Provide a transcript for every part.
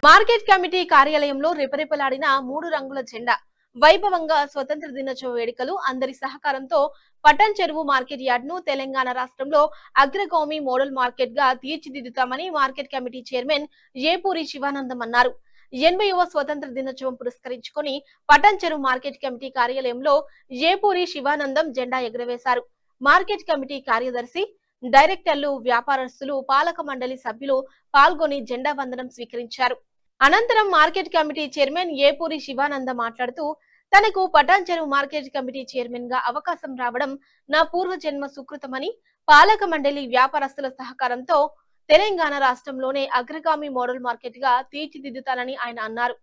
Market committee కార్యాలయంలో రెపరెపలాడిన 3 రంగుల జెండా వైభవంగా స్వతంత్ర దినోత్సవ వేడుకలు అందరి సహకారంతో పట్టణ్ చెరువు మార్కెట్ యార్డ్ ను తెలంగాణ రాష్ట్రంలో అగ్రగామి మోడల్ మార్కెట్ గా తీర్చిదిద్దుతామని market committee chairman Epuri Sivanandam అన్నారు. 80వ స్వతంత్ర దినోత్సవం పురస్కరించుకొని పట్టణ్ చెరువు మార్కెట్ కమిటీ కార్యాలయంలో ఏపూరి శివానందం జెండా ఎగురవేశారు. మార్కెట్ కమిటీ కార్యదర్శి, డైరెక్టర్లు, వ్యాపారస్తులు, పాలక మండలి సభ్యులు పాల్గొని జెండా వందనం స్వీకరించారు. అనంతరం market committee chairman Epuri Sivananda మాట్లాడుతూ, తనకు పటాన్ చెరువు మార్కెట్ కమిటీ చైర్మన్ గా అవకాశం రావడం నా పూర్వజన్మ సుకృతమని, పాలక మండలి, వ్యాపారస్తుల సహకారంతో తెలంగాణ రాష్ట్రంలోనే అగ్రగామి మోడల్ మార్కెట్ గా తీర్చిదిద్దుతానని ఆయన అన్నారు.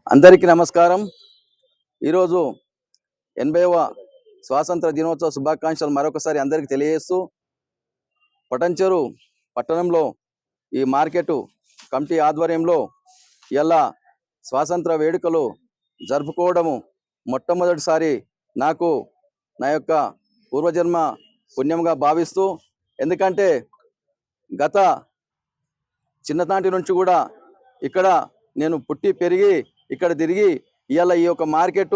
అందరికీ నమస్కారం. ఈరోజు 80వ స్వాతంత్ర దినోత్సవ శుభాకాంక్షలు మరొకసారి అందరికీ తెలియజేస్తూ, పటాన్ చెరువు పట్టణంలో ఈ మార్కెట్ కమిటీ ఆధ్వర్యంలో ఇలా స్వాతంత్ర వేడుకలు జరుపుకోవడము మొట్టమొదటిసారి నాకు నా యొక్క పూర్వజన్మ పుణ్యంగా భావిస్తూ, ఎందుకంటే గత చిన్ననాటి నుంచి కూడా ఇక్కడ నేను పుట్టి పెరిగి ఇక్కడ తిరిగి ఇవాళ ఈ యొక్క మార్కెట్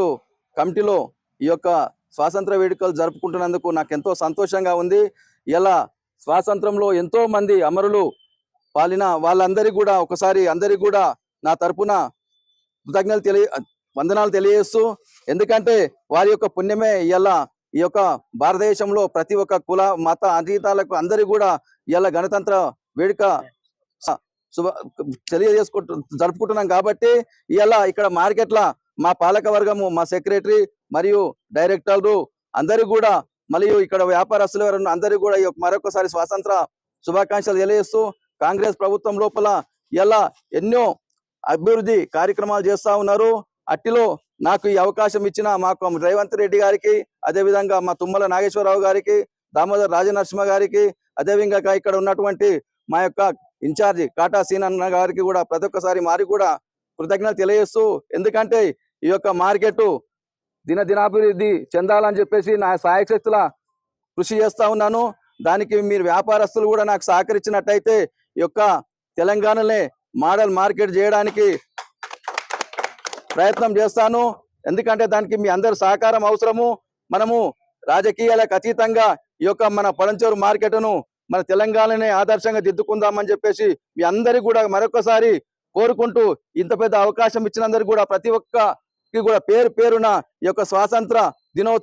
కమిటీలో ఈ యొక్క స్వాతంత్ర వేడుకలు జరుపుకుంటున్నందుకు నాకు ఎంతో సంతోషంగా ఉంది. ఇలా స్వాతంత్రంలో ఎంతో మంది అమరులు పాలిన వాళ్ళందరికీ కూడా ఒకసారి అందరికీ కూడా నా తరపున వందనాలు తెలియజేస్తూ, ఎందుకంటే వారి యొక్క పుణ్యమే ఇలా ఈ యొక్క భారతదేశంలో ప్రతి ఒక్క కుల మత అతీతాలకు అందరికీ కూడా ఇలా గణతంత్ర వేడుక జరుపుకుంటున్నాం. కాబట్టి ఇలా ఇక్కడ మార్కెట్ల మా పాలక వర్గము, మా సెక్రటరీ మరియు డైరెక్టర్లు అందరూ కూడా, మరియు ఇక్కడ వ్యాపారస్తులు అందరూ కూడా ఈ మరొకసారి స్వాతంత్ర శుభాకాంక్షలు తెలియజేస్తూ, కాంగ్రెస్ ప్రభుత్వం లోపల ఇలా ఎన్నో అభివృద్ధి కార్యక్రమాలు చేస్తా ఉన్నారు. అట్టిలో నాకు ఈ అవకాశం ఇచ్చిన మాకు రేవంత్ రెడ్డి గారికి, అదేవిధంగా మా తుమ్మల నాగేశ్వరరావు గారికి, దామోదర్ రాజనరసింహ గారికి, అదేవిధంగా ఇక్కడ ఉన్నటువంటి మా యొక్క ఇన్ఛార్జి కాటా సీనన్న గారికి కూడా ప్రతి ఒక్కసారి మారి కూడా కృతజ్ఞతలు తెలియజేస్తూ, ఎందుకంటే ఈ యొక్క మార్కెట్ దినదినాభివృద్ధి చెందాలని చెప్పేసి నా సాయశక్తుల కృషి చేస్తా ఉన్నాను. దానికి మీరు వ్యాపారస్తులు కూడా నాకు సహకరించినట్టయితే ఈ యొక్క తెలంగాణలో మోడల్ మార్కెట్ చేయడానికి ప్రయత్నం చేస్తాను. ఎందుకంటే దానికి మీ అందరి సహకారం అవసరము. మనము రాజకీయాలకు అతీతంగా ఈ యొక్క మన పటాన్ చెరువు మార్కెట్ను మన తెలంగాణనే ఆదర్శంగా దిద్దుకుందామని చెప్పేసి మీ అందరికీ కూడా మరొకసారి కోరుకుంటూ, ఇంత పెద్ద అవకాశం ఇచ్చినందరికీ కూడా ప్రతి ఒక్కరికి కూడా పేరు పేరున ఈ యొక్క స్వాతంత్ర దినోత్సవం